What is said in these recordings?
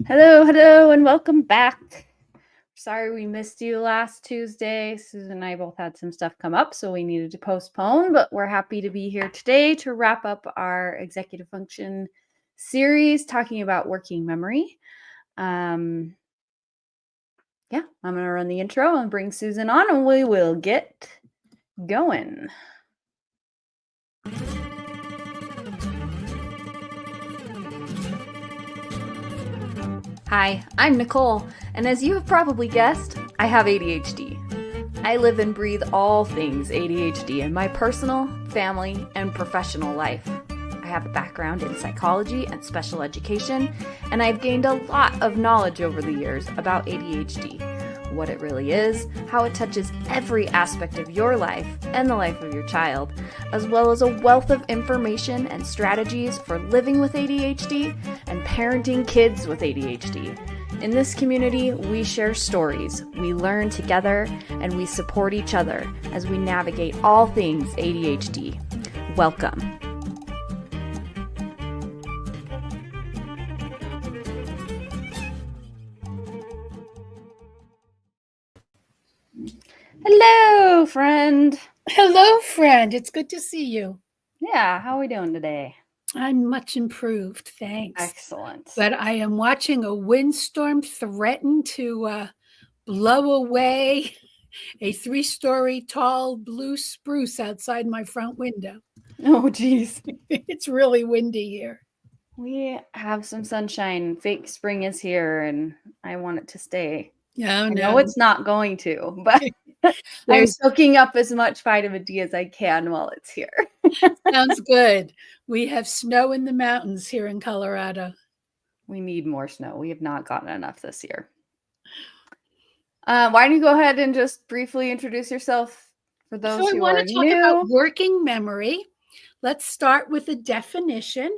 Hello, and welcome back. Sorry we missed you last Tuesday. Susan and I both had some stuff come up, so we needed to postpone, but we're happy to be here today to wrap up our executive function series talking about working memory. I'm going to run the intro and bring Susan on, and we will get going. Hi, I'm Nicole, and as you have probably guessed, I have ADHD. I live and breathe all things ADHD in my personal, family, and professional life. I have a background in psychology and special education, and I've gained a lot of knowledge over the years about ADHD, what it really is, how it touches every aspect of your life and the life of your child, as well as a wealth of information and strategies for living with ADHD and parenting kids with ADHD. In this community, we share stories, we learn together, and we support each other as we navigate all things ADHD. Welcome. Hello, friend. Hello, friend. It's good to see you. Yeah, how are we doing today? I'm much improved, thanks. Excellent. But I am watching a windstorm threaten to blow away a 3-story tall blue spruce outside my front window. Oh, geez. It's really windy here. We have some sunshine. Fake spring is here, and I want it to stay. Oh, I no. know it's not going to, but I'm soaking up as much vitamin D as I can while it's here. Sounds good. We have snow in the mountains here in Colorado. We need more snow. We have not gotten enough this year. Why don't you go ahead and just briefly introduce yourself for those who are new? So I want to talk about working memory. Let's start with a definition.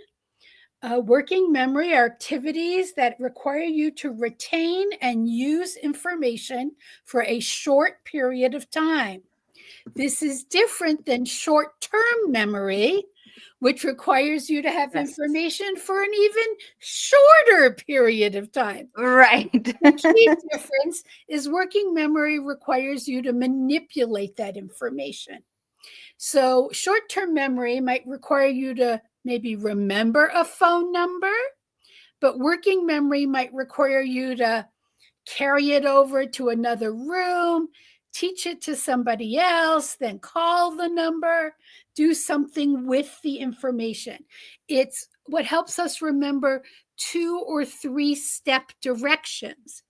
Working memory are activities that require you to retain and use information for a short period of time. This is different than short-term memory, which requires you to have information for an even shorter period of time. Right. The key difference is working memory requires you to manipulate that information. So short-term memory might require you to maybe remember a phone number, but working memory might require you to carry it over to another room, teach it to somebody else, then call the number, do something with the information. It's what helps us remember 2 or 3 step directions.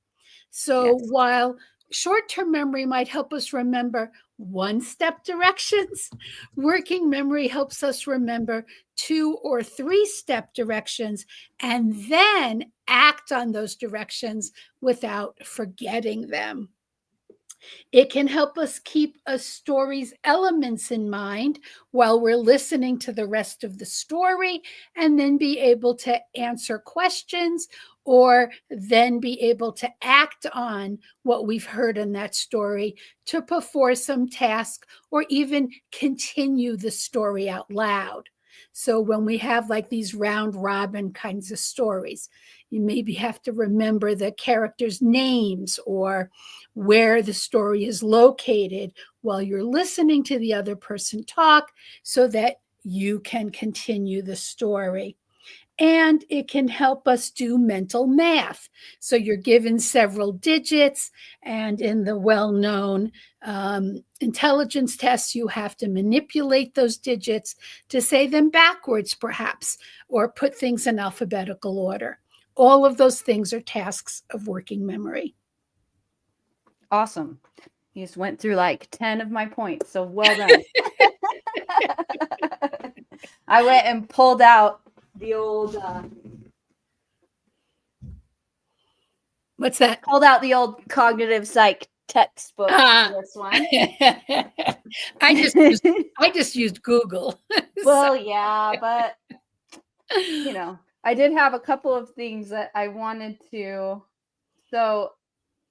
So while short-term memory might help us remember 1-step directions, working memory helps us remember 2 or 3-step directions and then act on those directions without forgetting them. It can help us keep a story's elements in mind while we're listening to the rest of the story, and then be able to answer questions or then be able to act on what we've heard in that story to perform some task or even continue the story out loud. So when we have like these round robin kinds of stories, you maybe have to remember the characters' names or where the story is located while you're listening to the other person talk so that you can continue the story. And it can help us do mental math. So you're given several digits, and in the well-known intelligence tests, you have to manipulate those digits to say them backwards, perhaps, or put things in alphabetical order. All of those things are tasks of working memory. Awesome. You just went through like 10 of my points, so well done. I went and pulled out the old what's that? Pulled out the old cognitive psych textbook for this one. I just used Google. Well, yeah, but I did have a couple of things that I wanted to. So,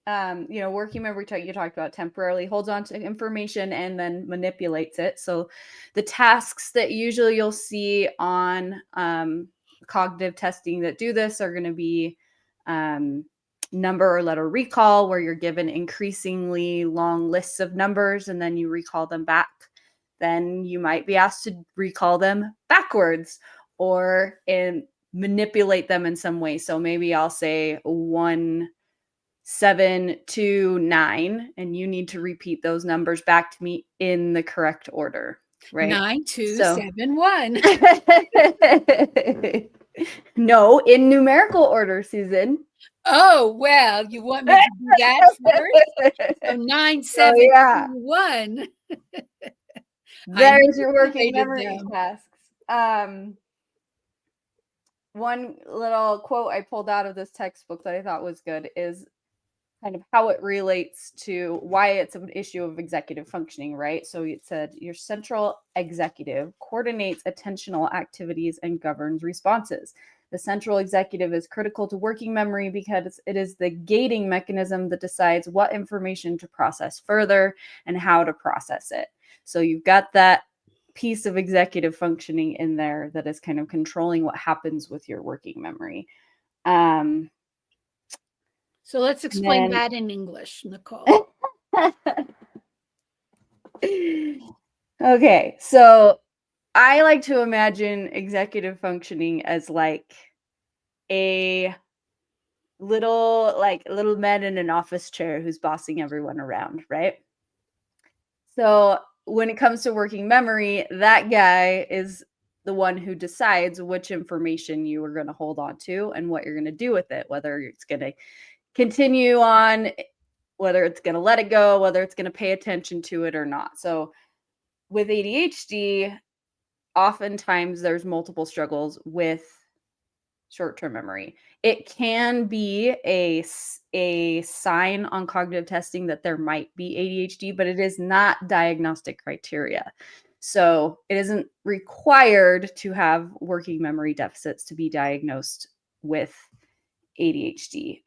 working memory, you talked about temporarily holds on to information and then manipulates it. So the tasks that usually you'll see on cognitive testing that do this are going to be number or letter recall, where you're given increasingly long lists of numbers and then you recall them back. Then you might be asked to recall them backwards or manipulate them in some way. So maybe I'll say 1, 7, 2, 9, and you need to repeat those numbers back to me in the correct order, right? 9, 2, 7, 1. No, in numerical order, Susan. Oh, well, you want me to do that first? So 9, 7, 2, 1. There's your working memory tasks. One little quote I pulled out of this textbook that I thought was good is kind of how it relates to why it's an issue of executive functioning, right? So it said your central executive coordinates attentional activities and governs responses. The central executive is critical to working memory because it is the gating mechanism that decides what information to process further and how to process it. So you've got that piece of executive functioning in there that is kind of controlling what happens with your working memory. So let's explain that in English, Nicole. Okay, so I like to imagine executive functioning as like a little man in an office chair who's bossing everyone around, right? So when it comes to working memory, that guy is the one who decides which information you are going to hold on to and what you're going to do with it, whether it's going to continue on, whether it's going to let it go, whether it's going to pay attention to it or not. So with ADHD, oftentimes there's multiple struggles with short-term memory. It can be a sign on cognitive testing that there might be ADHD, but it is not diagnostic criteria. So it isn't required to have working memory deficits to be diagnosed with ADHD.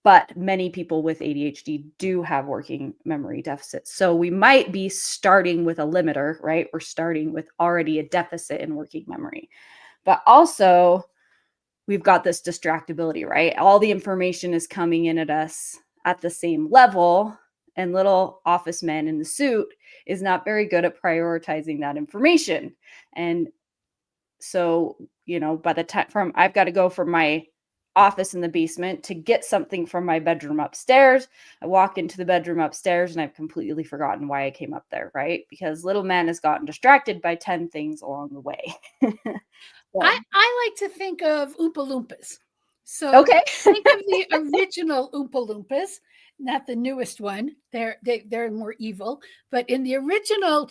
But many people with ADHD do have working memory deficits. So we might be starting with a limiter, right? We're starting with already a deficit in working memory. But also, we've got this distractibility, right? All the information is coming in at us at the same level, and little office man in the suit is not very good at prioritizing that information. And so, by the time I've got to go from my office in the basement to get something from my bedroom upstairs. I walk into the bedroom upstairs and I've completely forgotten why I came up there, right? Because little man has gotten distracted by 10 things along the way. I like to think of Oompa Loompas. So okay. Think of the original Oompa Loompas, not the newest one. They're more evil. But in the original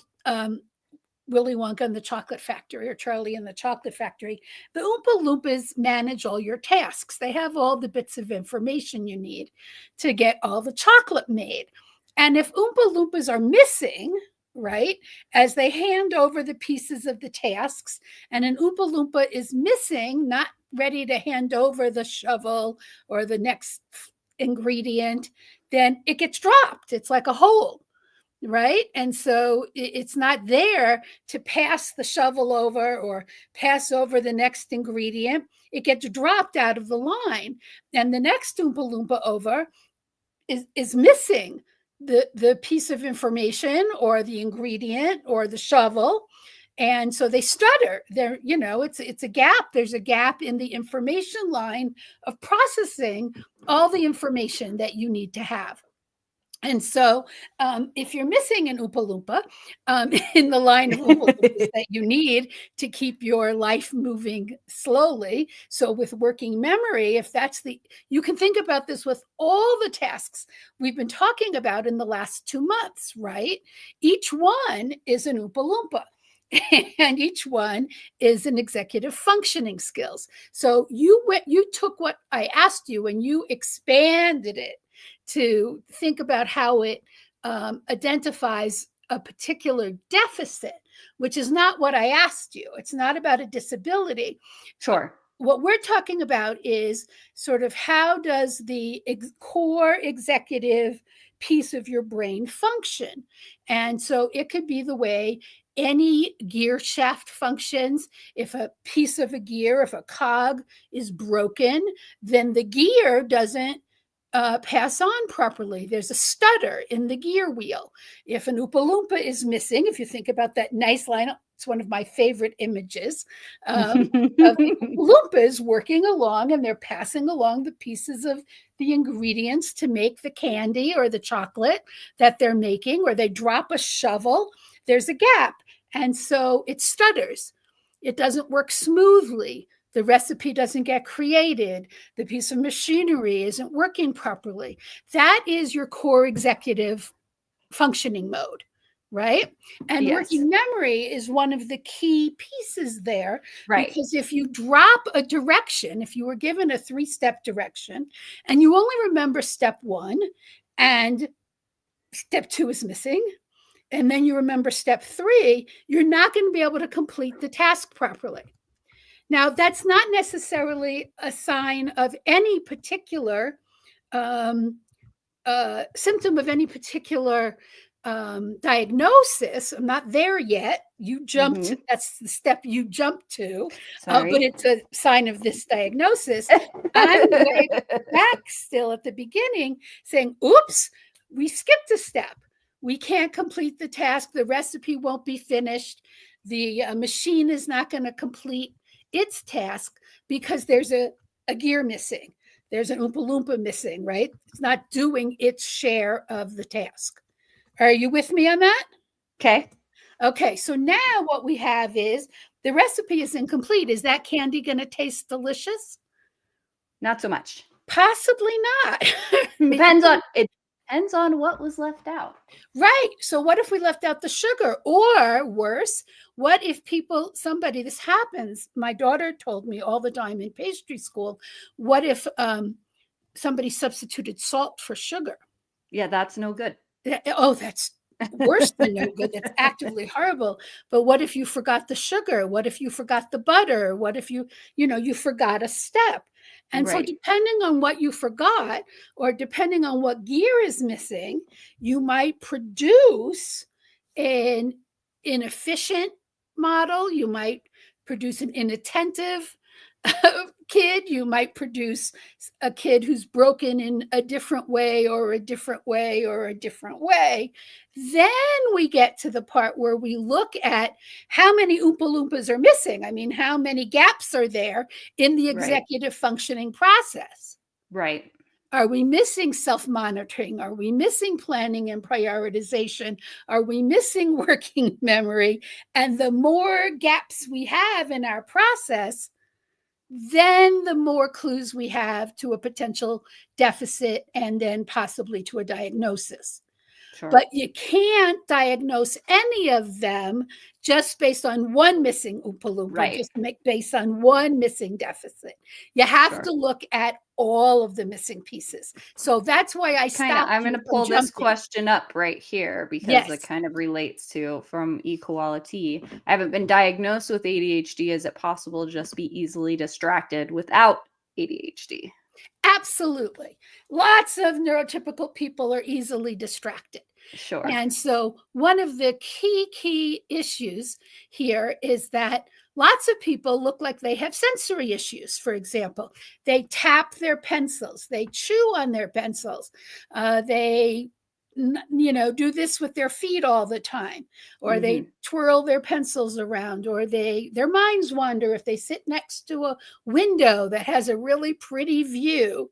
Willy Wonka and the Chocolate Factory, or Charlie and the Chocolate Factory, the Oompa Loompas manage all your tasks. They have all the bits of information you need to get all the chocolate made. And if Oompa Loompas are missing, right, as they hand over the pieces of the tasks, and an Oompa Loompa is missing, not ready to hand over the shovel or the next ingredient, then it gets dropped. It's like a hole. Right. And so it's not there to pass the shovel over or pass over the next ingredient. It gets dropped out of the line. And the next Oompa Loompa over is missing the piece of information or the ingredient or the shovel. And so they stutter. It's a gap. There's a gap in the information line of processing all the information that you need to have. And so if you're missing an Oompa Loompa in the line of Oompa Loompas that you need to keep your life moving slowly, so with working memory, you can think about this with all the tasks we've been talking about in the last 2 months, right? Each one is an Oompa Loompa. And each one is an executive functioning skills. So you took what I asked you and you expanded it to think about how it identifies a particular deficit, which is not what I asked you. It's not about a disability. Sure. What we're talking about is sort of how does the core executive piece of your brain function? And so it could be the way any gear shaft functions. If a piece of a gear, if a cog is broken, then the gear doesn't pass on properly. There's a stutter in the gear wheel. If an Oompa Loompa is missing, if you think about that nice line, it's one of my favorite images of the Oompa Loompas working along, and they're passing along the pieces of the ingredients to make the candy or the chocolate that they're making, or they drop a shovel, there's a gap. And so it stutters. It doesn't work smoothly. The recipe doesn't get created. The piece of machinery isn't working properly. That is your core executive functioning mode, right? And Yes. working memory is one of the key pieces there. Right. Because if you drop a direction, if you were given a 3-step direction and you only remember step 1 and step 2 is missing, and then you remember step 3, you're not going to be able to complete the task properly. Now, that's not necessarily a sign of any particular symptom of any particular diagnosis. I'm not there yet. You jumped. That's the step you jumped to. But it's a sign of this diagnosis. I'm way back still at the beginning saying, oops, we skipped a step. We can't complete the task. The recipe won't be finished. The machine is not going to complete its task because there's a gear missing. There's an Oompa Loompa missing, right? It's not doing its share of the task. Are you with me on that? Okay. Okay, so now what we have is the recipe is incomplete. Is that candy going to taste delicious? Not so much. Possibly not. It depends on what was left out. Right. So what if we left out the sugar? Or worse, what if this happens. My daughter told me all the time in pastry school, what if somebody substituted salt for sugar? Yeah, that's no good. Oh, that's worse than no good. That's actively horrible. But what if you forgot the sugar? What if you forgot the butter? What if you forgot a step? And so depending on what you forgot, or depending on what gear is missing, you might produce an inefficient model. You might produce an inattentive kid. You might produce a kid who's broken in a different way or a different way or a different way. Then we get to the part where we look at how many Oompa Loompas are missing. I mean, how many gaps are there in the executive functioning process? Right. Are we missing self-monitoring? Are we missing planning and prioritization? Are we missing working memory? And the more gaps we have in our process, then the more clues we have to a potential deficit and then possibly to a diagnosis. Sure. But you can't diagnose any of them just based on one missing Oompa Loompa, just based on one missing deficit. You have to look at all of the missing pieces. So that's why I stopped. I'm going to pull this question up right here because it kind of relates to from equality. I haven't been diagnosed with ADHD. Is it possible to just be easily distracted without ADHD? Absolutely. Lots of neurotypical people are easily distracted. Sure. And so one of the key issues here is that lots of people look like they have sensory issues. For example, they tap their pencils, they chew on their pencils, they do this with their feet all the time, or they twirl their pencils around, or their minds wander if they sit next to a window that has a really pretty view.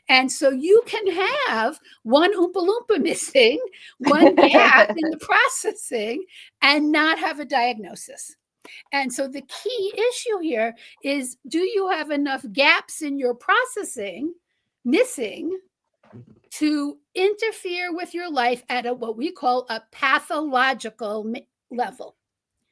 And so you can have one Oompa Loompa missing, one gap in the processing, and not have a diagnosis. And so the key issue here is, do you have enough gaps in your processing missing to interfere with your life at what we call a pathological level?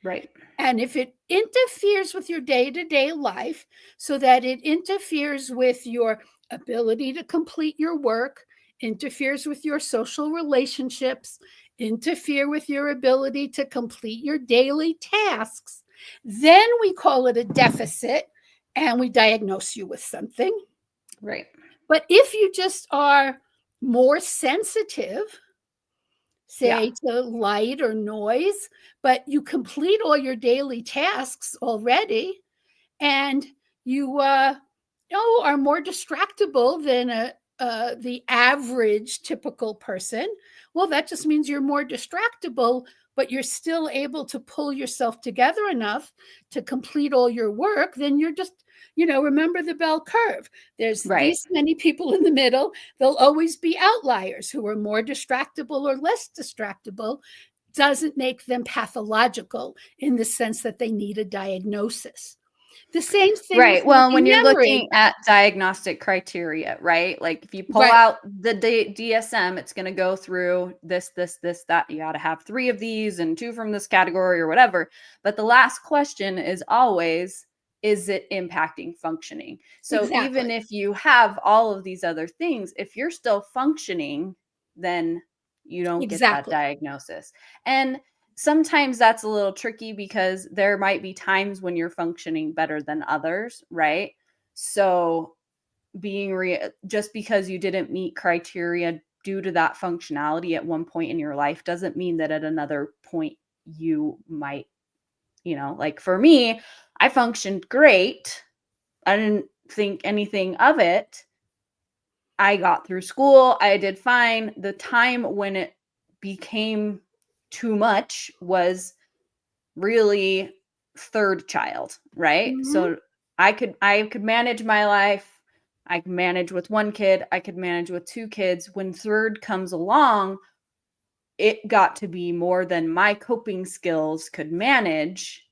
Right. And if it interferes with your day-to-day life, so that it interferes with your ability to complete your work, interferes with your social relationships, interfere with your ability to complete your daily tasks, then we call it a deficit and we diagnose you with something. Right. But if you just are more sensitive say to light or noise, but you complete all your daily tasks already, and you are more distractible than the average typical person. Well, that just means you're more distractible, but you're still able to pull yourself together enough to complete all your work. Then you're just, remember the bell curve. There's these many people in the middle. There'll always be outliers who are more distractible or less distractible. Doesn't make them pathological in the sense that they need a diagnosis. The same thing with Well, when you're memory. looking at diagnostic criteria, right? Like if you pull out the DSM, it's going to go through this, that. You got to have 3 of these and 2 from this category or whatever. But the last question is always, is it impacting functioning? So even if you have all of these other things, if you're still functioning, then you don't get that diagnosis. And sometimes that's a little tricky because there might be times when you're functioning better than others, right? So just because you didn't meet criteria due to that functionality at one point in your life doesn't mean that at another point you might, like for me, I functioned great. I didn't think anything of it. I got through school. I did fine. The time when it became too much was really third child, right? Mm-hmm. So I could manage my life. I could manage with 1 kid. I could manage with 2 kids. When third comes along, it got to be more than my coping skills could manage.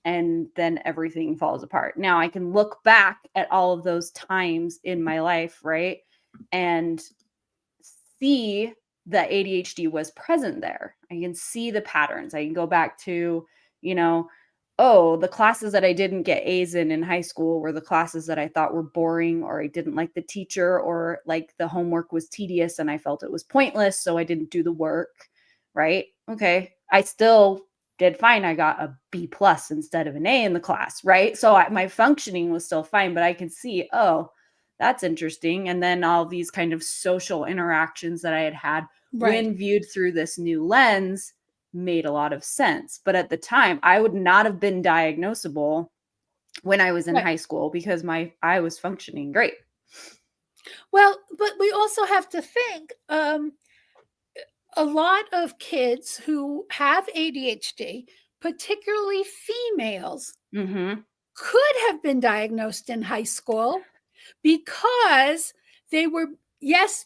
And then everything falls apart. Now I can look back at all of those times in my life, right? And see that ADHD was present there. I can see the patterns. I can go back to, the classes that I didn't get A's in high school were the classes that I thought were boring, or I didn't like the teacher, or like the homework was tedious and I felt it was pointless, so I didn't do the work, right? Okay. I still did fine. I got a B+ instead of an A in the class, right? So my functioning was still fine, but I could see, that's interesting. And then all these kind of social interactions that I had when viewed through this new lens made a lot of sense. But at the time, I would not have been diagnosable when I was in high school because I was functioning great. Well, but we also have to think, a lot of kids who have ADHD, particularly females, could have been diagnosed in high school because they were,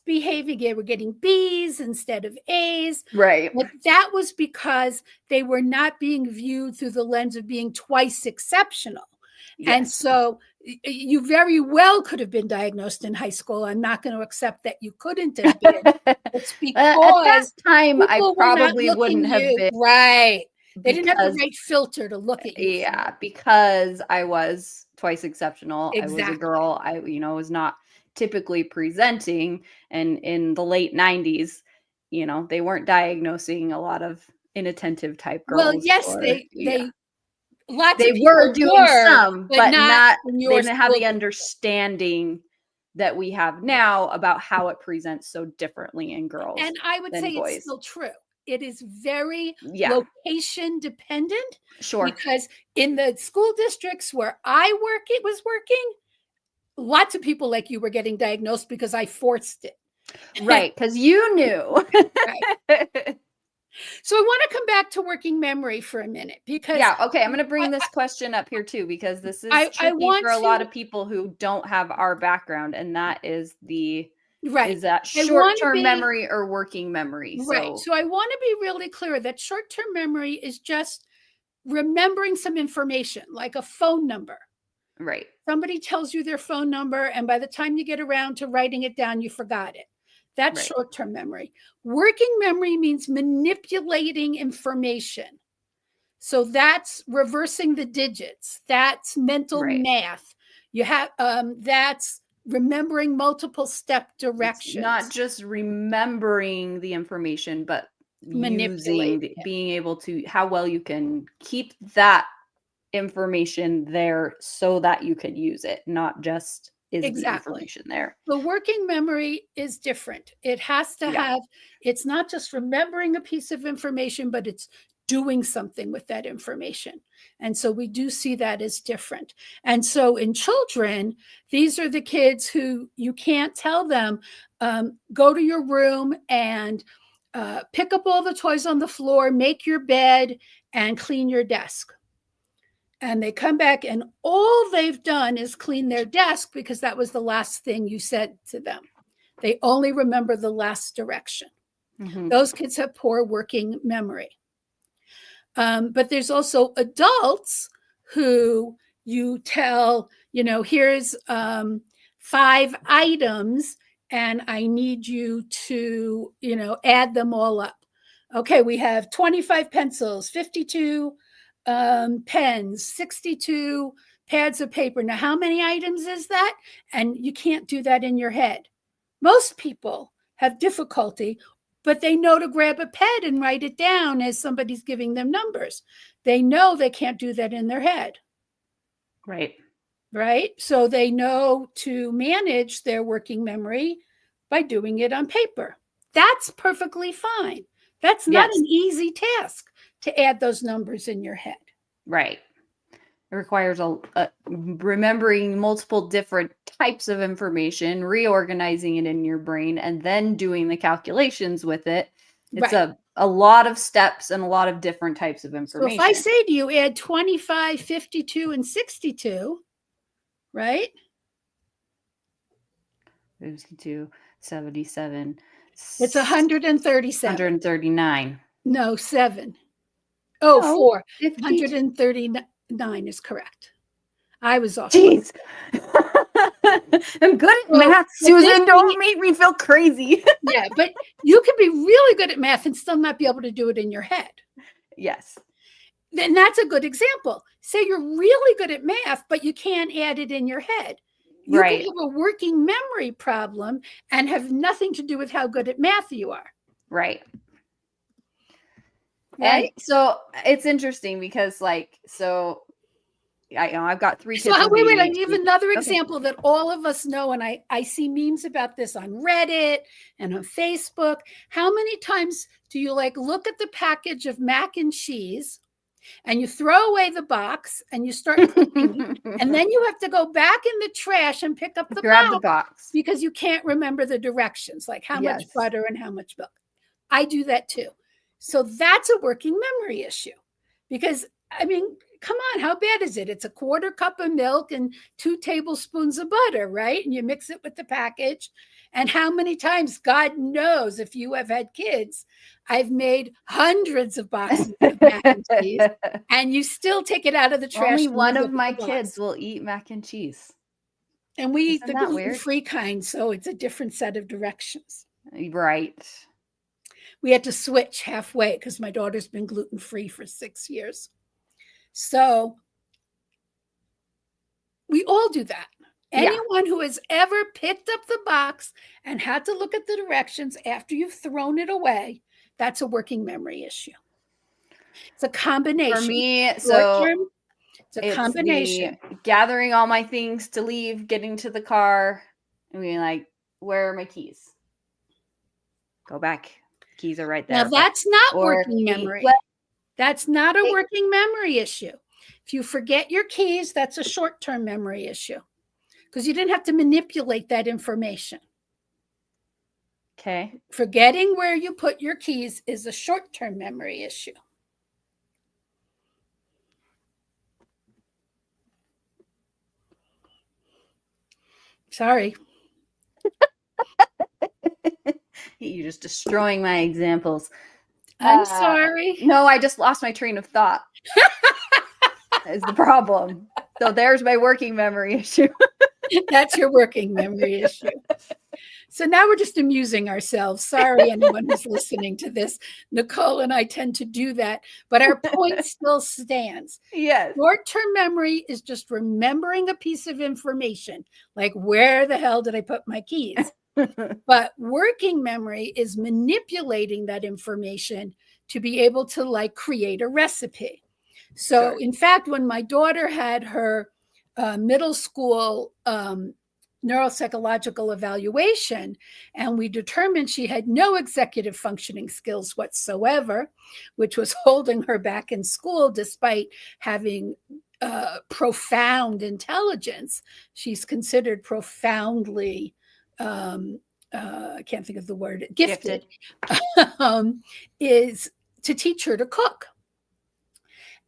behaving. They were getting B's instead of A's. Right. But that was because they were not being viewed through the lens of being twice exceptional. Yes. And so you very well could have been diagnosed in high school. I'm not going to accept that you couldn't have been. It's because at that time, I probably wouldn't have been. Right. They didn't have the right filter to look at you. Yeah, because I was twice exceptional. Exactly. I was a girl. I, was not typically presenting. And in the late 90s, they weren't diagnosing a lot of inattentive type girls. Well, yes, they lots they of were doing some, but not they didn't have the understanding that we have now about how it presents so differently in girls. And I would say boys. It's still true. It is very location dependent. Sure. Because in the school districts where I was working, lots of people like you were getting diagnosed because I forced it. Right, because you knew. Right. So I want to come back to working memory for a minute because okay, I'm going to bring this question up here too because this is tricky for a lot of people who don't have our background, and that is is that short-term memory or working memory. Right. So I want to be really clear that short-term memory is just remembering some information, like a phone number. Right. Somebody tells you their phone number, and by the time you get around to writing it down, you forgot it. That's short-term memory. Working memory means manipulating information. So that's reversing the digits. That's mental math. You have that's remembering multiple step directions. It's not just remembering the information, but being able to how well you can keep that information there so that you could use it, not just is the Exactly. information there. The working memory is different. It has to have, it's not just remembering a piece of information, but it's doing something with that information. And so we do see that as different. And so in children, these are the kids who you can't tell them, go to your room and pick up all the toys on the floor, make your bed, and clean your desk. And they come back and all they've done is clean their desk because that was the last thing you said to them. They only remember the last direction. Mm-hmm. Those kids have poor working memory. But there's also adults who you tell, here's 5 items and I need you to, add them all up. Okay, we have 25 pencils, 52 pens, 62 pads of paper. Now, how many items is that? And you can't do that in your head. Most people have difficulty, but they know to grab a pen and write it down as somebody's giving them numbers. They know they can't do that in their head. Right? So they know to manage their working memory by doing it on paper. That's perfectly fine. That's not an easy task to add those numbers in your head. Right. It requires remembering multiple different types of information, reorganizing it in your brain, and then doing the calculations with it. It's a lot of steps and a lot of different types of information. So if I say to you, add 25, 52, and 62, right? 52, 77. It's 137. 139. No, 7. Oh, No, 4. 50. 139 is correct. I was off. Jeez. I'm good at math, Susan. Don't make me feel crazy. Yeah, but you can be really good at math and still not be able to do it in your head. Yes. Then that's a good example. Say you're really good at math, but you can't add it in your head. You can have a working memory problem and have nothing to do with how good at math you are. Right. And so it's interesting because I've got 3 kids. So wait, I give another example that all of us know. And I see memes about this on Reddit and on Facebook. How many times do you look at the package of mac and cheese and you throw away the box and you start cooking and then you have to go back in the trash and pick up the box because you can't remember the directions, like how much butter and how much milk. I do that too. So that's a working memory issue because, come on, how bad is it? It's a 1/4 cup of milk and 2 tablespoons of butter, right? And you mix it with the package. And how many times, God knows, if you have had kids, I've made hundreds of boxes of mac and cheese, and you still take it out of the trash. Only one of my kids will eat mac and cheese. And we eat the gluten-free kind, so it's a different set of directions. Right. We had to switch halfway because my daughter's been gluten-free for 6 years. So we all do that. Anyone who has ever picked up the box and had to look at the directions after you've thrown it away, that's a working memory issue. It's a combination. For me, it's a combination. Gathering all my things to leave, getting to the car, and being like, where are my keys? Go back. Keys are right there. Now, that's not working memory. That's not a working memory issue. If you forget your keys, that's a short-term memory issue because you didn't have to manipulate that information. Okay. Forgetting where you put your keys is a short-term memory issue. Sorry. You're just destroying my examples. I'm sorry. No, I just lost my train of thought. Is the problem. So there's my working memory issue. That's your working memory issue. So now we're just amusing ourselves. Sorry, anyone who's listening to this. Nicole and I tend to do that, but our point still stands. Yes. Short-term memory is just remembering a piece of information, like where the hell did I put my keys? But working memory is manipulating that information to be able to create a recipe. So in fact, when my daughter had her middle school neuropsychological evaluation, and we determined she had no executive functioning skills whatsoever, which was holding her back in school despite having profound intelligence. She's considered profoundly, I can't think of the word, gifted. Is to teach her to cook.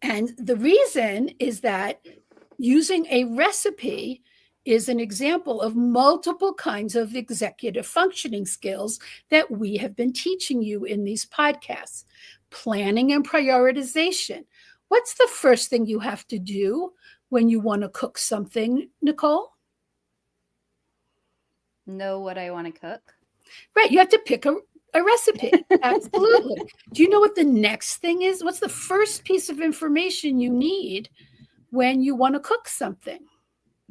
And the reason is that using a recipe is an example of multiple kinds of executive functioning skills that we have been teaching you in these podcasts. Planning and prioritization. What's the first thing you have to do when you want to cook something, Nicole? Know what I want to cook. Right. You have to pick a recipe. Absolutely. Do you know what the next thing is? What's the first piece of information you need when you want to cook something?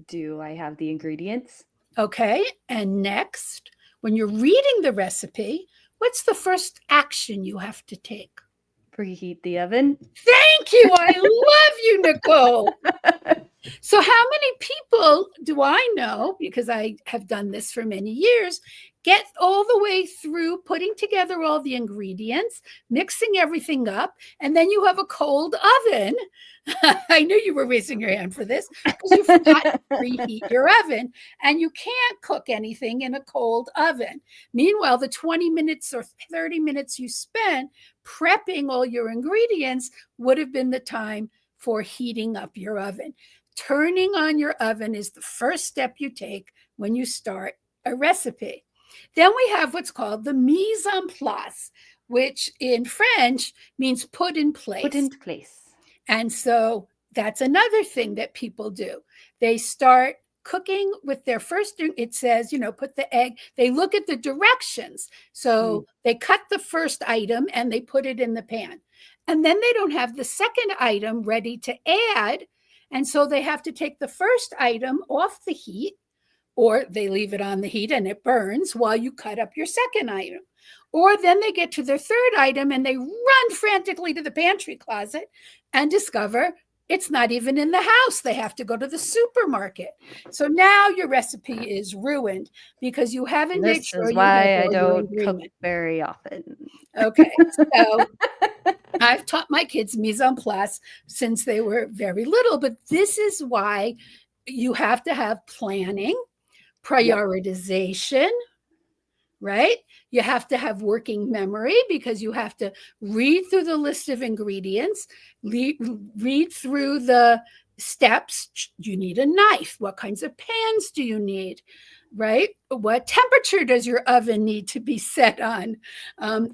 Do I have the ingredients? Okay. And next, when you're reading the recipe, what's the first action you have to take? Preheat the oven. Thank you. I love you, Nicole. So how many people do I know, because I have done this for many years, get all the way through putting together all the ingredients, mixing everything up, and then you have a cold oven. I knew you were raising your hand for this because you forgot to preheat your oven, and you can't cook anything in a cold oven. Meanwhile, the 20 minutes or 30 minutes you spent prepping all your ingredients would have been the time for heating up your oven. Turning on your oven is the first step you take when you start a recipe. Then we have what's called the mise en place, which in French means put in place. Put into place. And so that's another thing that people do. They start cooking with their first, it says, put the egg. They look at the directions. So they cut the first item and they put it in the pan. And then they don't have the second item ready to add. And so they have to take the first item off the heat, or they leave it on the heat and it burns while you cut up your second item. Or then they get to their third item and they run frantically to the pantry closet and discover it's not even in the house. They have to go to the supermarket. So now your recipe is ruined because you haven't made sure you have why I don't cook very often. Okay, so I've taught my kids mise en place since they were very little, but this is why you have to have planning, prioritization, right? You have to have working memory because you have to read through the list of ingredients, read through the steps. You need a knife. What kinds of pans do you need? Right? What temperature does your oven need to be set on?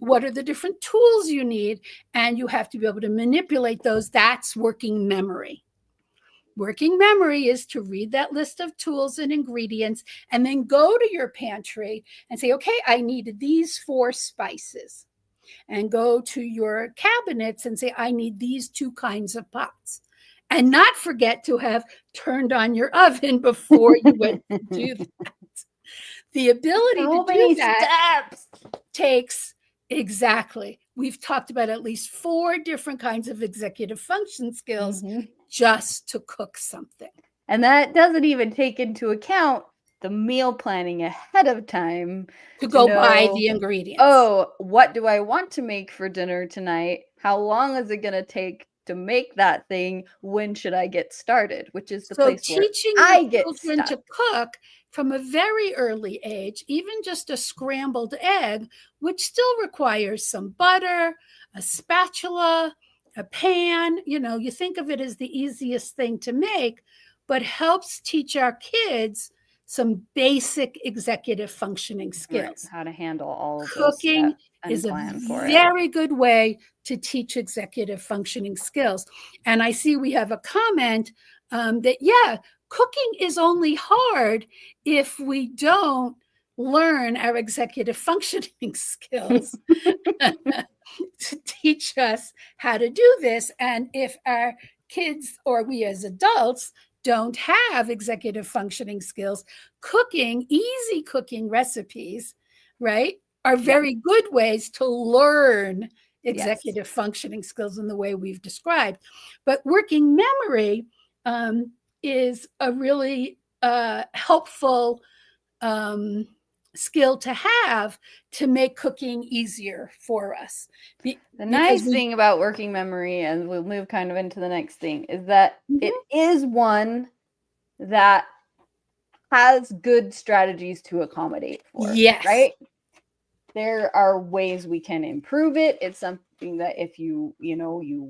What are the different tools you need? And you have to be able to manipulate those. That's working memory. Working memory is to read that list of tools and ingredients and then go to your pantry and say, okay, I need these 4 spices. And go to your cabinets and say, I need these 2 kinds of pots. And not forget to have turned on your oven before you went to do that. The ability to do that takes, exactly. We've talked about at least 4 different kinds of executive function skills just to cook something. And that doesn't even take into account the meal planning ahead of time to go buy the ingredients. Oh, what do I want to make for dinner tonight? How long is it going to take to make that thing? When should I get started? Which is the place where I get children to cook from a very early age, even just a scrambled egg, which still requires some butter, a spatula, a pan. You think of it as the easiest thing to make, but helps teach our kids some basic executive functioning skills. Right. How to handle all of Cooking is a very good way to teach executive functioning skills. And I see we have a comment that, cooking is only hard if we don't learn our executive functioning skills to teach us how to do this. And if our kids or we as adults don't have executive functioning skills, easy cooking recipes, right, are very good ways to learn executive functioning skills in the way we've described. But working memory is a really helpful skill to have to make cooking easier for us. The nice thing about working memory, and we'll move kind of into the next thing, is that it is one that has good strategies to accommodate for. Yes. Right? There are ways we can improve it. It's something that if you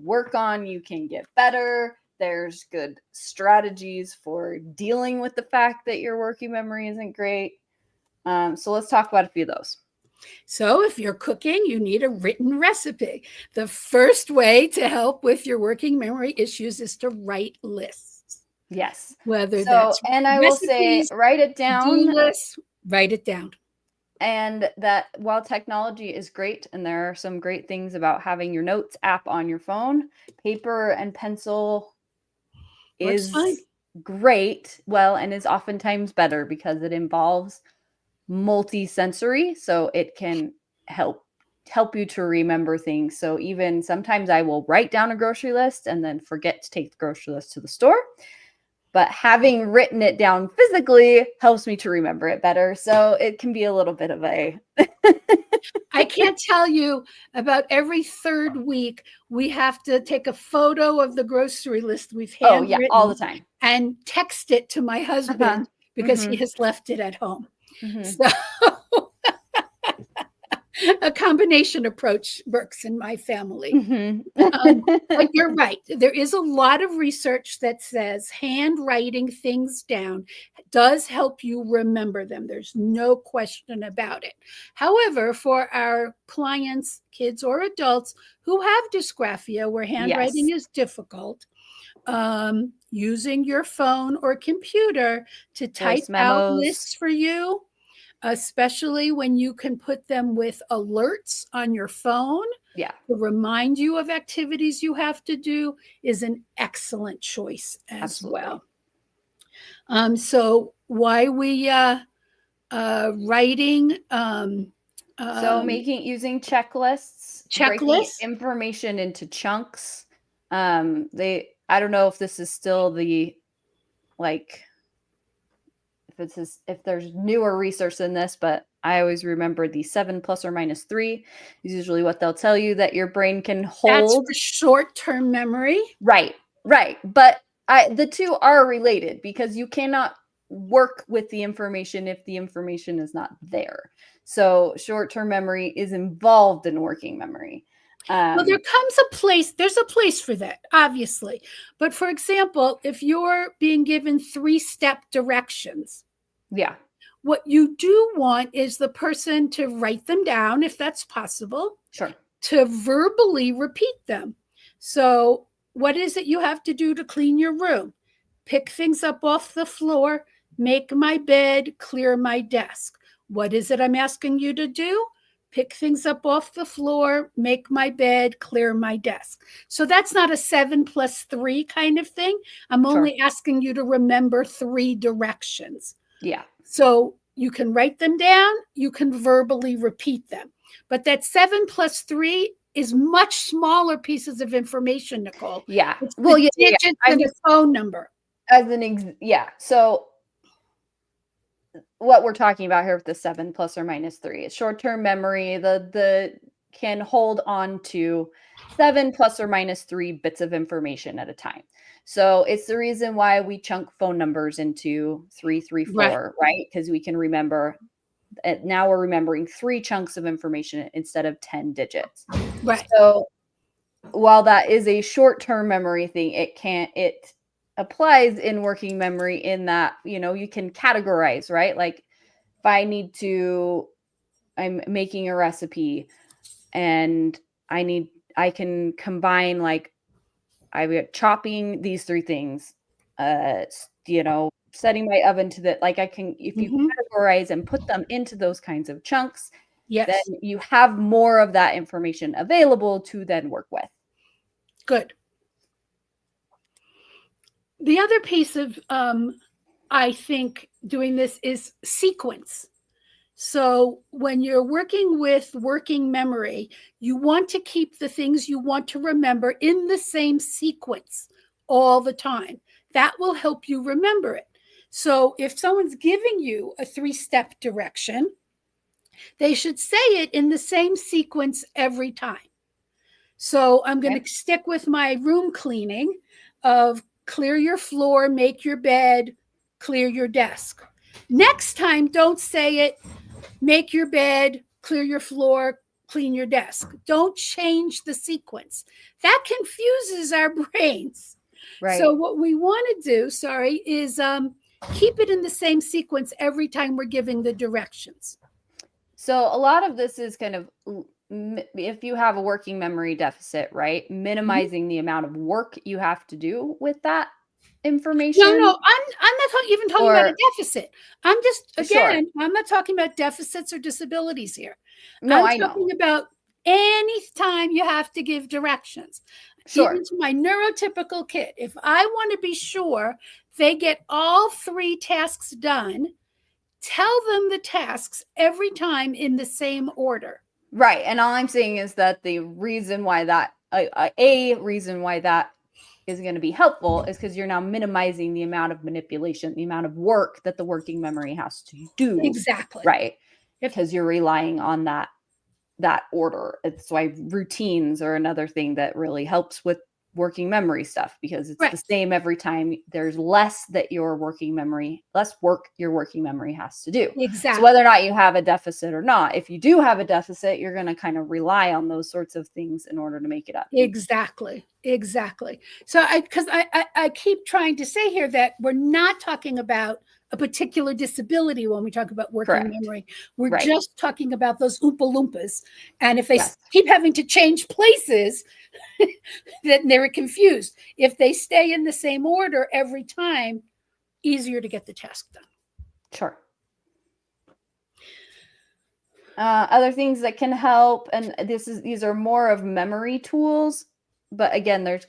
work on, you can get better. There's good strategies for dealing with the fact that your working memory isn't great. So let's talk about a few of those. So if you're cooking, you need a written recipe. The first way to help with your working memory issues is to write lists. Yes. Whether that's and I will say, write it down. Lists, write it down. And that while technology is great, and there are some great things about having your notes app on your phone, paper and pencil is great. Well, and is oftentimes better because it involves multi-sensory, so it can help you to remember things. So even sometimes I will write down a grocery list and then forget to take the grocery list to the store. But having written it down physically helps me to remember it better. So it can be a little bit of a... I can't tell you, about every third week, we have to take a photo of the grocery list we've handwritten. All the time. And text it to my husband because he has left it at home. So a combination approach works in my family. But you're right. There is a lot of research that says handwriting things down does help you remember them. There's no question about it. However, for our clients, kids or adults who have dysgraphia, where handwriting is difficult, using your phone or computer to type out lists for you, especially when you can put them with alerts on your phone to remind you of activities you have to do, is an excellent choice as well. So why we writing? So using checklists, breaking information into chunks. I don't know if this is still the if there's newer research in this, but I always remember the 7 plus or minus 3 is usually what they'll tell you that your brain can hold. That's for short-term memory. Right. But the two are related because you cannot work with the information if the information is not there. So short-term memory is involved in working memory. Well, there's a place for that, obviously. But for example, if you're being given 3-step directions, what you do want is the person to write them down, if that's possible, to verbally repeat them. So what is it you have to do to clean your room? Pick things up off the floor, make my bed, clear my desk. What is it I'm asking you to do? Pick things up off the floor, make my bed, clear my desk. So that's not a 7 plus 3 kind of thing. I'm only asking you to remember 3 directions. So you can write them down, you can verbally repeat them. But that 7 plus 3 is much smaller pieces of information, Nicole. It's the digits and the phone number. So what we're talking about here with the 7 plus or minus 3 is short-term memory. The can hold on to 7 plus or minus 3 bits of information at a time. So it's the reason why we chunk phone numbers into 3, 3, 4, right? Because we can remember. Now we're remembering 3 chunks of information instead of 10 digits. So while that is a short-term memory thing, it applies in working memory in that, you can categorize, right? Like if I'm making a recipe and I can combine, like I'm chopping these 3 things, setting my oven to the, like I can, if you categorize and put them into those kinds of chunks, then you have more of that information available to then work with. Good. The other piece of, I think, doing this is sequence. So when you're working with working memory, you want to keep the things you want to remember in the same sequence all the time. That will help you remember it. So if someone's giving you a 3-step direction, they should say it in the same sequence every time. So I'm going to stick with my room cleaning of clear your floor, make your bed, clear your desk. Next time, don't say it, make your bed, clear your floor, clean your desk. Don't change the sequence. That confuses our brains. Right. So what we want to do, is keep it in the same sequence every time we're giving the directions. So a lot of this is kind of, if you have a working memory deficit, right? Minimizing the amount of work you have to do with that information. No, I'm not even talking about a deficit. I'm just, again, I'm not talking about deficits or disabilities here. No, I'm talking about any time you have to give directions. Sure. Even to my neurotypical kid, if I want to be sure they get all 3 tasks done, tell them the tasks every time in the same order. Right. And all I'm saying is that the reason why that, a reason why that is going to be helpful is because you're now minimizing the amount of manipulation, the amount of work that the working memory has to do. Exactly. Right. Because you're relying on that order. It's why routines are another thing that really helps with working memory stuff, because it's the same every time. There's less work your working memory has to do. Exactly. So whether or not you have a deficit or not, if you do have a deficit, you're going to kind of rely on those sorts of things in order to make it up. Exactly. So I keep trying to say here that we're not talking about a particular disability when we talk about working memory. We're just talking about those Oompa Loompas. And if they keep having to change places, then they're confused. If they stay in the same order every time, easier to get the task done. Sure. Other things that can help, and these are more of memory tools, but again, there's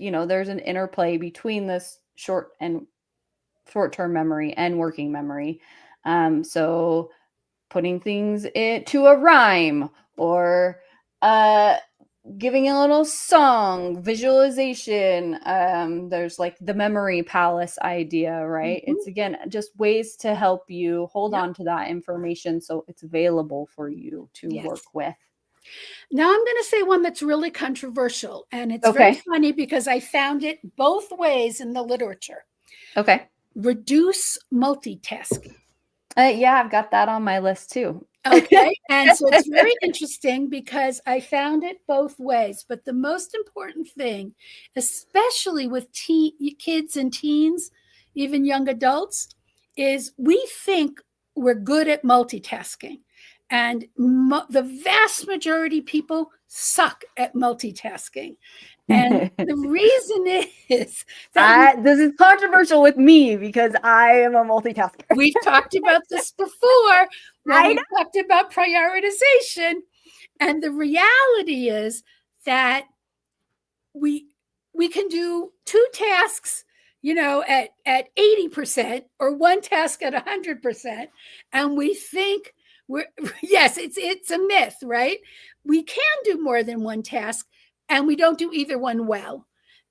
an interplay between this short-term memory and working memory. So putting things to a rhyme, or giving a little song, visualization. There's like the memory palace idea, right? It's again just ways to help you hold on to that information so it's available for you to work with. Now I'm going to say one that's really controversial, and it's very funny because I found it both ways in the literature. Okay. Reduce multitasking. Yeah, I've got that on my list too. Okay. And so it's very interesting because I found it both ways. But the most important thing, especially with kids and teens, even young adults, is we think we're good at multitasking. And the vast majority of people suck at multitasking. And the reason is that this is controversial with me because I am a multitasker. We've talked about this before when we talked about prioritization. And the reality is that we can do 2 tasks, at 80% or 1 task at 100%. And we think it's a myth, right? We can do more than 1 task, and we don't do either one well.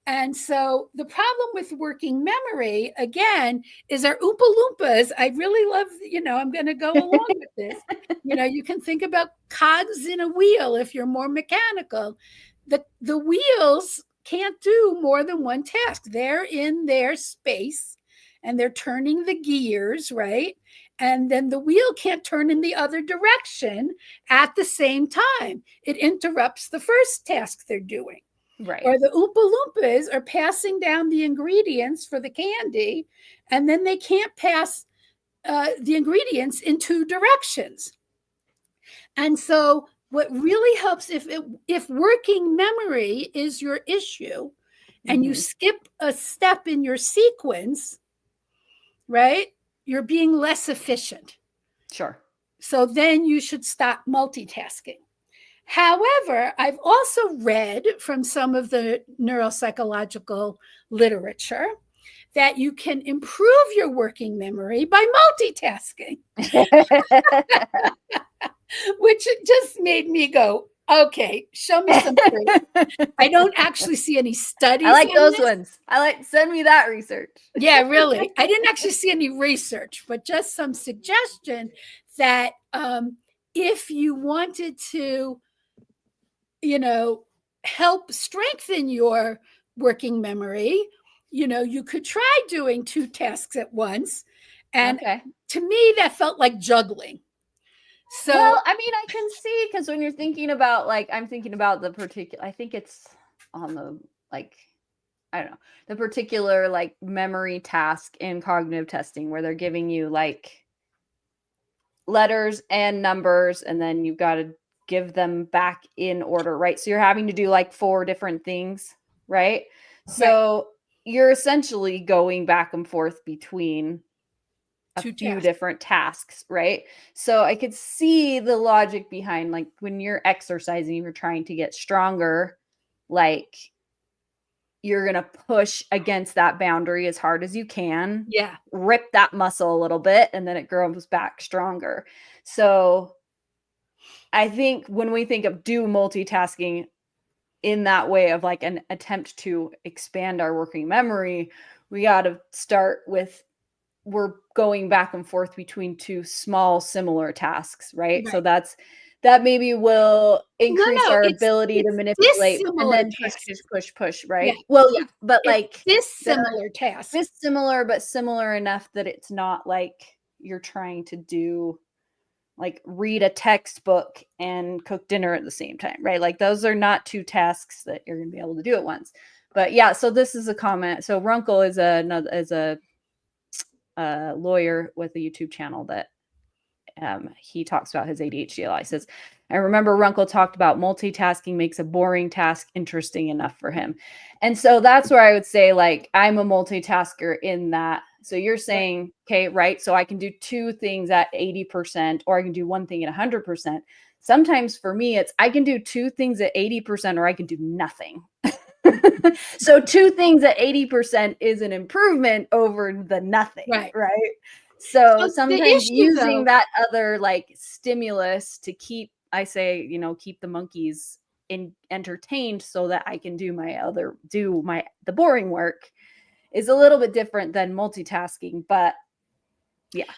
And so the problem with working memory, again, is our Oompa Loompas. I really love, I'm going to go along with this. You can think about cogs in a wheel if you're more mechanical. The wheels can't do more than 1 task. They're in their space, and they're turning the gears, right? And then the wheel can't turn in the other direction at the same time. It interrupts the first task they're doing. Right. Or the Oompa Loompas are passing down the ingredients for the candy, and then they can't pass the ingredients in 2 directions. And so what really helps, if working memory is your issue, and you skip a step in your sequence, right? You're being less efficient. Sure. So then you should stop multitasking. However, I've also read from some of the neuropsychological literature that you can improve your working memory by multitasking, which just made me go, Okay, show me some proof. I don't actually see any studies. I like on those this. ones. Send me that research. Yeah, really. I didn't actually see any research, but just some suggestion that if you wanted to, help strengthen your working memory, you could try doing 2 tasks at once. And Okay. to me, that felt like juggling. So, Well, I mean, I can see, because when you're thinking about, like, I'm thinking about the particular, I think it's on the, like, I don't know, the particular, like, memory task in cognitive testing where they're giving you, like, letters and numbers, and then you've got to give them back in order, right? So you're having to do, like, 4 different things, right? So you're essentially going back and forth between a 2 few tasks. different tasks, right? So I could see the logic behind, like, when you're exercising, you're trying to get stronger, like, you're going to push against that boundary as hard as you can. Yeah. Rip that muscle a little bit, and then it grows back stronger. So I think when we think of do multitasking in that way of, like, an attempt to expand our working memory, we got to start with, we're going back and forth between 2 small similar tasks, right? So that maybe will increase our ability to manipulate and then push, right? Yeah. Well, yeah, but like dissimilar tasks. Dissimilar, but similar enough that it's not like you're trying to do, like, read a textbook and cook dinner at the same time, right? Like, those are not 2 tasks that you're going to be able to do at once. But yeah, so this is a comment. So Runkle is a lawyer with a YouTube channel that he talks about his ADHD a lot. He says, I remember Runkle talked about multitasking makes a boring task interesting enough for him. And so that's where I would say, like, I'm a multitasker in that. So you're saying, okay, right. So I can do 2 things at 80%, or I can do 1 thing at 100%. Sometimes for me, it's I can do 2 things at 80%, or I can do nothing. So 2 things at 80% is an improvement over the nothing, right? So sometimes using that other, like, stimulus to keep, I say, keep the monkeys entertained so that I can do the boring work is a little bit different than multitasking, but yeah.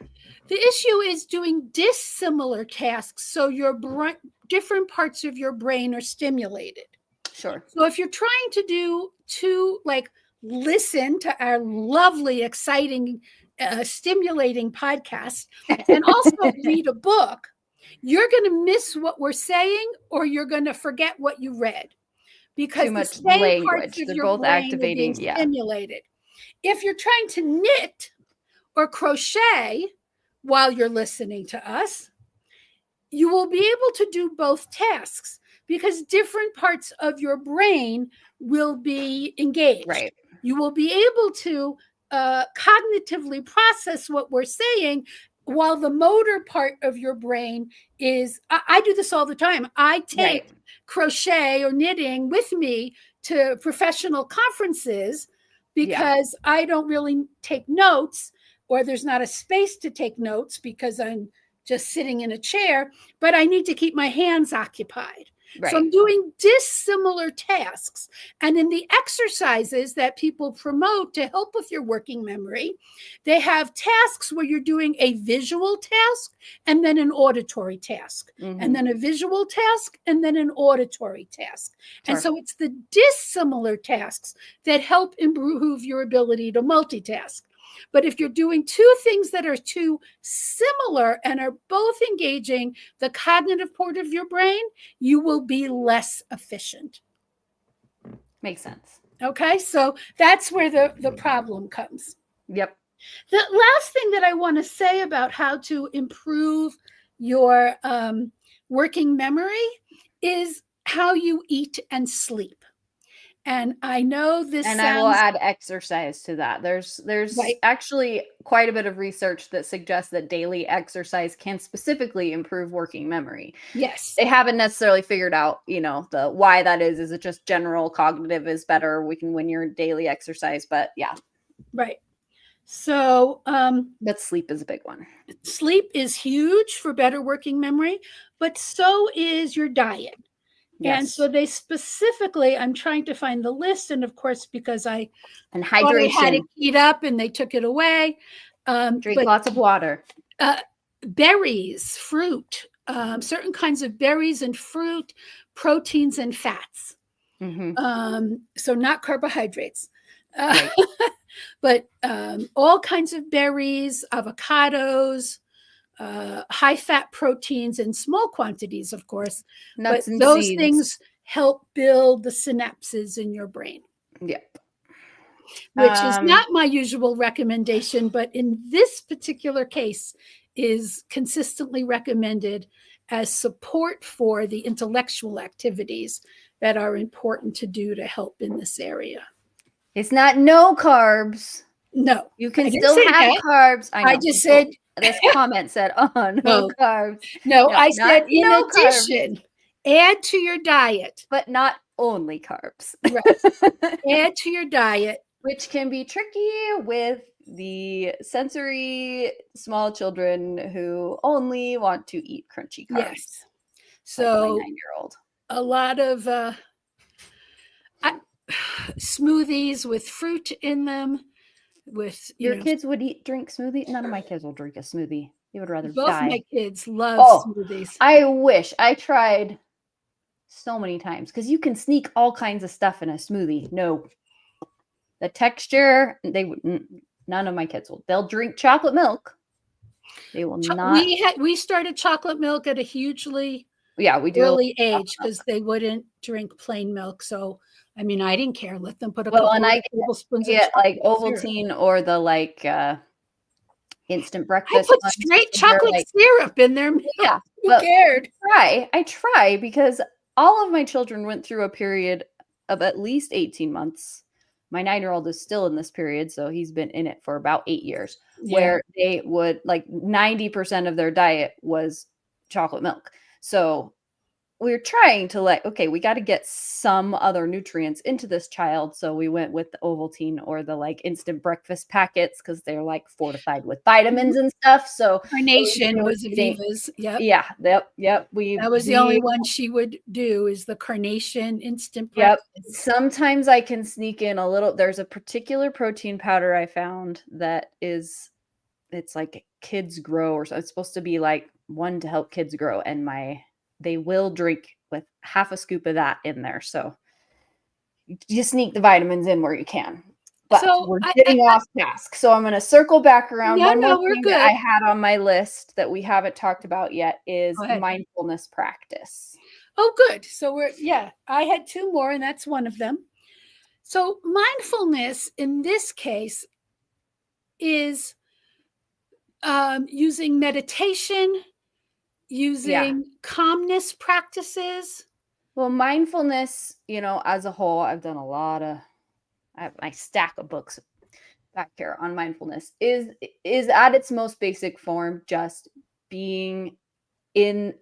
The issue is doing dissimilar tasks, so your different parts of your brain are stimulated. Sure. So if you're trying to do 2, like, listen to our lovely, exciting, stimulating podcast and also read a book, you're going to miss what we're saying, or you're going to forget what you read, because too much the same language. parts of They're your both brain activating, are being stimulated. If you're trying to knit or crochet while you're listening to us, you will be able to do both tasks because different parts of your brain will be engaged. Right. You will be able to cognitively process what we're saying, while the motor part of your brain is, I do this all the time. I take crochet or knitting with me to professional conferences because I don't really take notes, or there's not a space to take notes because I'm just sitting in a chair, but I need to keep my hands occupied. So I'm doing dissimilar tasks. And in the exercises that people promote to help with your working memory, they have tasks where you're doing a visual task and then an auditory task, and then a visual task and then an auditory task. And so it's the dissimilar tasks that help improve your ability to multitask. But if you're doing 2 things that are too similar and are both engaging the cognitive part of your brain, you will be less efficient. Makes sense. Okay, so that's where the problem comes. Yep. The last thing that I want to say about how to improve your working memory is how you eat and sleep. And I know this and I will add exercise to that. There's actually quite a bit of research that suggests that daily exercise can specifically improve working memory. Yes. They haven't necessarily figured out, the why that is. Is it just general cognitive is better when you're daily exercise? But yeah. Right. So but sleep is a big one. Sleep is huge for better working memory, but so is your diet. And so Yes. they specifically, I'm trying to find the list. And of course, because I And thought I had it hydration. keyed up and they took it away. Drink But lots of water. berries, fruit, certain kinds of berries and fruit, proteins and fats. So not carbohydrates. Right. But all kinds of berries, avocados, high fat proteins in small quantities, of course. But Nuts and those seeds. things help build the synapses in your brain, Yep. which is not my usual recommendation, but in this particular case is consistently recommended as support for the intellectual activities that are important to do to help in this area. It's not no carbs. No, You can I didn't still say have that. carbs. I know. I just said this comment said, "Oh, no no, carbs." no. No, I not said in no carbs, addition, add to your diet. but not only carbs. Right. Add to your diet. Which can be tricky with the sensory small children who only want to eat crunchy carbs. Yes. Like my So 9-year-old. a lot of smoothies with fruit in them. With Your kids would drink smoothie? None of my kids will drink a smoothie. They would rather both die. my kids love smoothies. I wish. I tried so many times because you can sneak all kinds of stuff in a smoothie. No. The texture, none of my kids will. They'll drink chocolate milk. They will not. We started chocolate milk at a hugely we do early age because they wouldn't drink plain milk. So I mean, I didn't care. Let them put a couple of tablespoons of chocolate like Ovaltine or the instant breakfast. I put straight chocolate syrup in their milk. Yeah, who cared? I try because all of my children went through a period of at least 18 months. My 9-year-old is still in this period, so he's been in it for about 8 years, where they would 90% of their diet was chocolate milk. So we're trying to okay, we got to get some other nutrients into this child. So we went with the Ovaltine or the instant breakfast packets because they're fortified with vitamins and stuff. So Carnation was Aviva's. Yep. Yeah. Yep. That was the only one she would do is the Carnation instant breakfast. Yep. Sometimes I can sneak in a little. There's a particular protein powder I found that it's like Kids Grow, or so. It's supposed to be one to help kids grow, and they will drink with half a scoop of that in there. So you sneak the vitamins in where you can. But we're getting off task. So I'm going to circle back around. One more thing that I had on my list that we haven't talked about yet is mindfulness practice. Oh, good. So I had 2 more, and that's one of them. So mindfulness in this case is using meditation, using calmness practices. Well, mindfulness, as a whole, I've done a lot of, I have my stack of books back here on mindfulness, is at its most basic form just being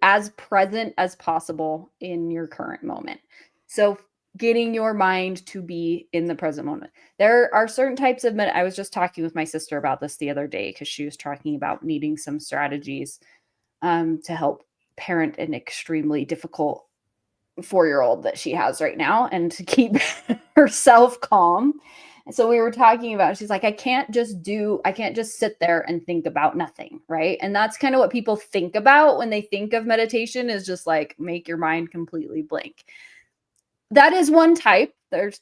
as present as possible in your current moment. So getting your mind to be in the present moment. There are certain types of I was just talking with my sister about this the other day because she was talking about needing some strategies to help parent an extremely difficult 4-year-old that she has right now and to keep herself calm. And so we were talking about, she's like, I can't just sit there and think about nothing. Right. And that's kind of what people think about when they think of meditation, is just make your mind completely blank. That is one type. There's,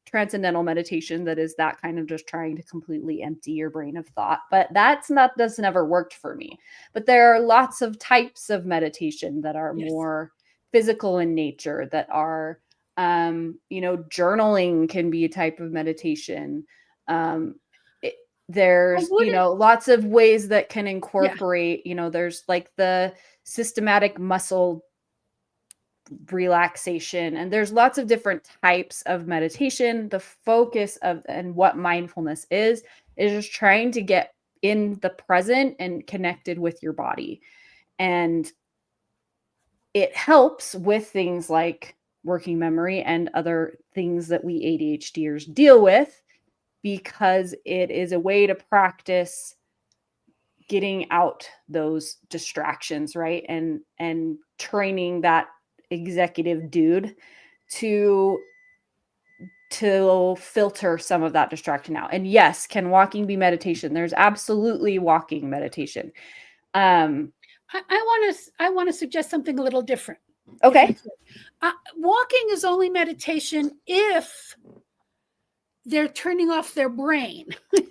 transcendental meditation that is that kind of just trying to completely empty your brain of thought. But that's never worked for me. But there are lots of types of meditation that are more physical in nature, that are, journaling can be a type of meditation. There's, lots of ways that can incorporate, there's the systematic muscle relaxation, and there's lots of different types of meditation. The focus of and what mindfulness is just trying to get in the present and connected with your body. And it helps with things like working memory and other things that we ADHDers deal with, because it is a way to practice getting out those distractions, right? And training that executive dude to filter some of that distraction out. And yes, can walking be meditation? There's absolutely walking meditation. I want to suggest something a little different. Okay. Walking is only meditation if they're turning off their brain.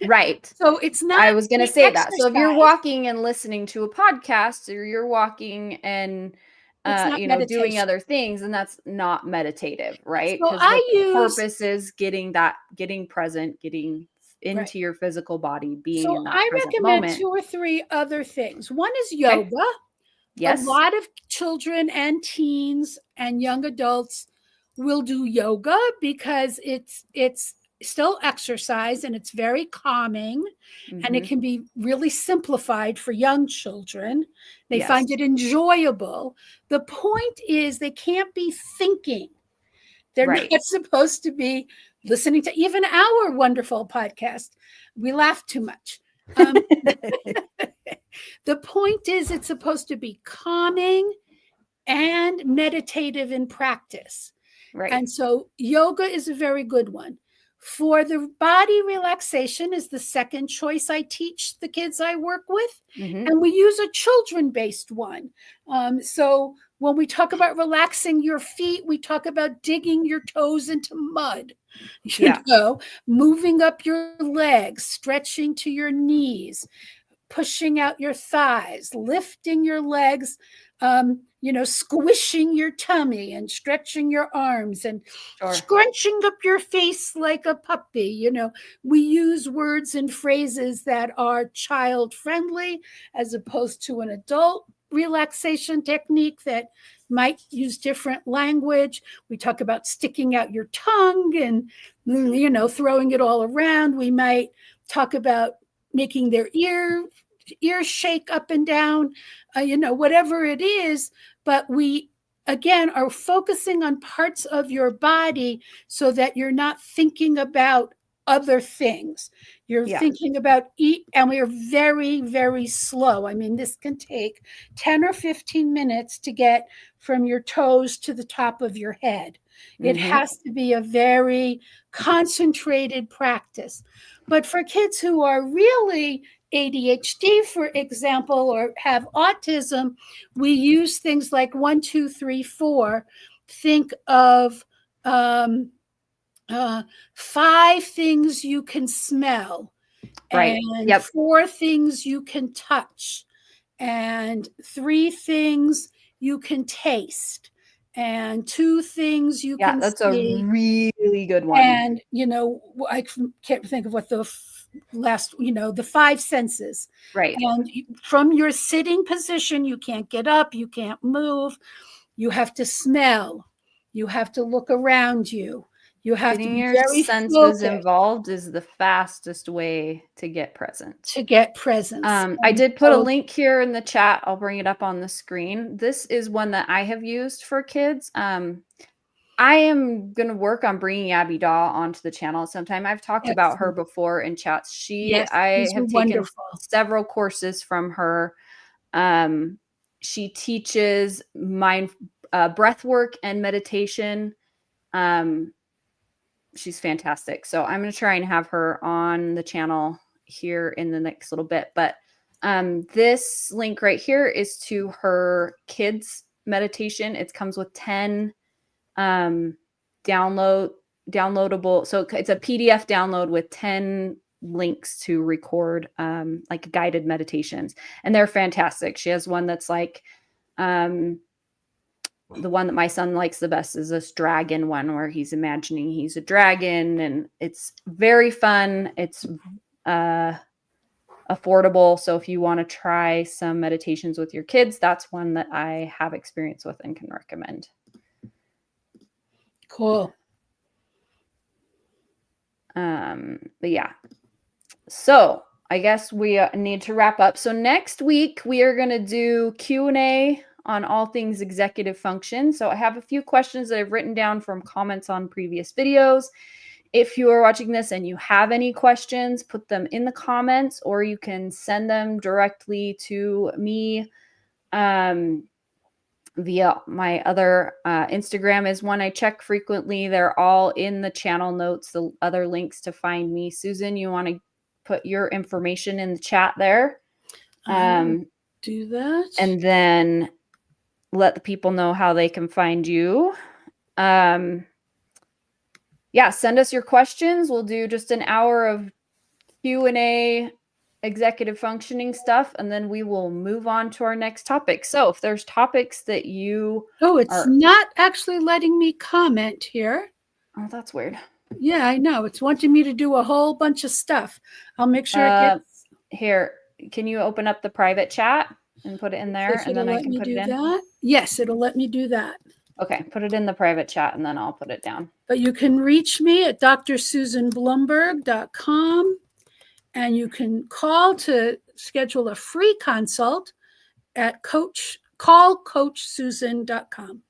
Right. So it's not. I was going to say that. So if you're walking and listening to a podcast, or you're walking and doing other things, and that's not meditative, right? Because the purpose is getting present, getting into your physical body, being in that present moment. I recommend 2 or 3 other things. One is yoga. Okay. Yes. A lot of children and teens and young adults will do yoga because it's still exercise and it's very calming, and it can be really simplified for young children. They find it enjoyable. The point is they can't be thinking. They're not supposed to be listening to even our wonderful podcast. We laugh too much. The point is it's supposed to be calming and meditative in practice. Right. And so yoga is a very good one. For the body relaxation is the second choice I teach the kids I work with. And we use a children-based one. So when we talk about relaxing your feet, we talk about digging your toes into mud, moving up your legs, stretching to your knees, pushing out your thighs, lifting your legs, squishing your tummy and stretching your arms and scrunching up your face like a puppy. We use words and phrases that are child friendly as opposed to an adult relaxation technique that might use different language. We talk about sticking out your tongue and, throwing it all around. We might talk about making their ears shake up and down, whatever it is. But we, again, are focusing on parts of your body so that you're not thinking about other things. You're thinking about and we are very, very slow. I mean, this can take 10 or 15 minutes to get from your toes to the top of your head. It has to be a very concentrated practice. But for kids who are really ADHD, for example, or have autism, we use things like 1, 2, 3, 4. Think of 5 things you can smell, and 4 things you can touch, and 3 ththings you can taste, and 2 things you can that's see. A really good one. And, I can't think of what the last, the 5 senses. Right. And from your sitting position, you can't get up, you can't move. You have to smell. You have to look around you. You have Getting to be your very senses focused. Involved is the fastest way to get present. I did put a link here in the chat. I'll bring it up on the screen. This is one that I have used for kids. I am going to work on bringing Abby Daw onto the channel sometime. I've talked about her before in chats. I have taken several courses from her. She teaches breath work and meditation. She's fantastic. So I'm going to try and have her on the channel here in the next little bit. But this link right here is to her kids meditation. It comes with 10 downloadable. So it's a PDF download with 10 links to record like guided meditations, and they're fantastic. She has one that's like the one that my son likes the best is this dragon one where he's imagining he's a dragon, and it's very fun. It's affordable. So if you want to try some meditations with your kids, that's one that I have experience with and can recommend. Cool. But yeah, so I guess we need to wrap up. So next week we are going to do Q&A on all things executive function. So I have a few questions that I've written down from comments on previous videos. If you are watching this and you have any questions, put them in the comments, or you can send them directly to me. via my other Instagram is one I check frequently. They're all in the channel notes, the other links to find me. Susan, you want to put your information in the chat there? Do that. And then let the people know how they can find you. Send us your questions. We'll do just an hour of Q&A, executive functioning stuff, and then we will move on to our next topic. So if there's topics that you it's not actually letting me comment here. Oh, that's weird. Yeah, I know. It's wanting me to do a whole bunch of stuff. I'll make sure it gets... Here, can you open up the private chat and put it in there, and then I can put it in? That? Yes, it'll let me do that. Okay, put it in the private chat, and then I'll put it down. But you can reach me at drsusanblumberg.com, and you can call to schedule a free consult at callcoachsusan.com.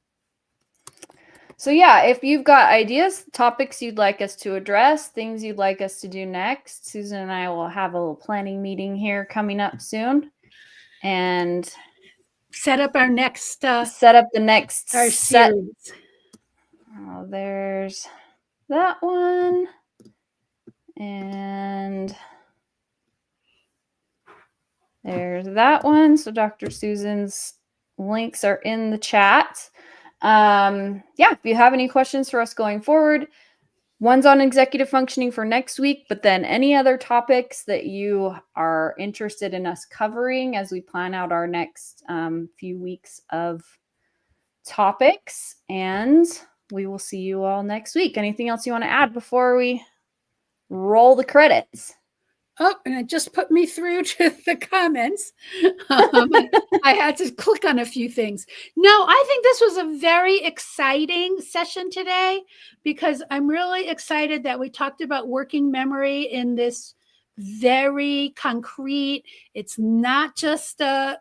So yeah, if you've got ideas, topics you'd like us to address, things you'd like us to do next, Susan and I will have a little planning meeting here coming up soon, and set up our next our set. Series. Oh, there's that one, and there's that one. So Dr. Susan's links are in the chat. If you have any questions for us going forward, one's on executive functioning for next week, but then any other topics that you are interested in us covering as we plan out our next few weeks of topics, and we will see you all next week. Anything else you want to add before we roll the credits? Oh, and it just put me through to the comments. I had to click on a few things. No, I think this was a very exciting session today, because I'm really excited that we talked about working memory in this very concrete. It's not just a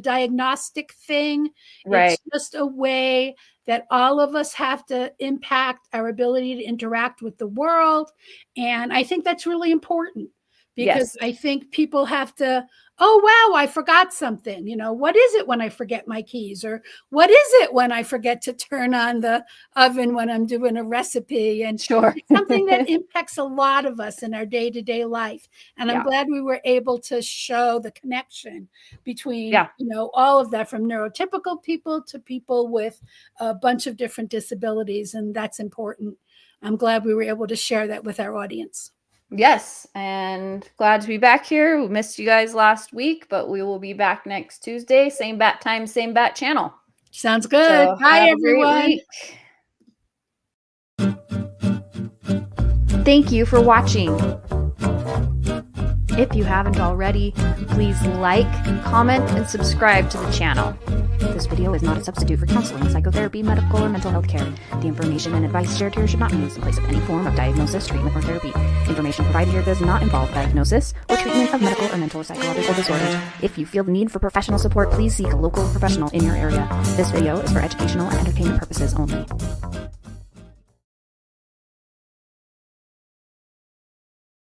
diagnostic thing. Right. It's just a way that all of us have to impact our ability to interact with the world. And I think that's really important, because I think people have to, oh, wow, I forgot something. What is it when I forget my keys? Or what is it when I forget to turn on the oven when I'm doing a recipe? And sure. Something that impacts a lot of us in our day-to-day life. And I'm glad we were able to show the connection between, all of that, from neurotypical people to people with a bunch of different disabilities. And that's important. I'm glad we were able to share that with our audience. Yes, and glad to be back here. We missed you guys last week, but we will be back next Tuesday. Same bat time, same bat channel. Sounds good. So bye, everyone. Thank you for watching. If you haven't already, please like, comment, and subscribe to the channel. This video is not a substitute for counseling, psychotherapy, medical, or mental health care. The information and advice shared here should not be used in place of any form of diagnosis, treatment, or therapy. Information provided here does not involve diagnosis or treatment of medical or mental or psychological disorders. If you feel the need for professional support, please seek a local professional in your area. This video is for educational and entertainment purposes only.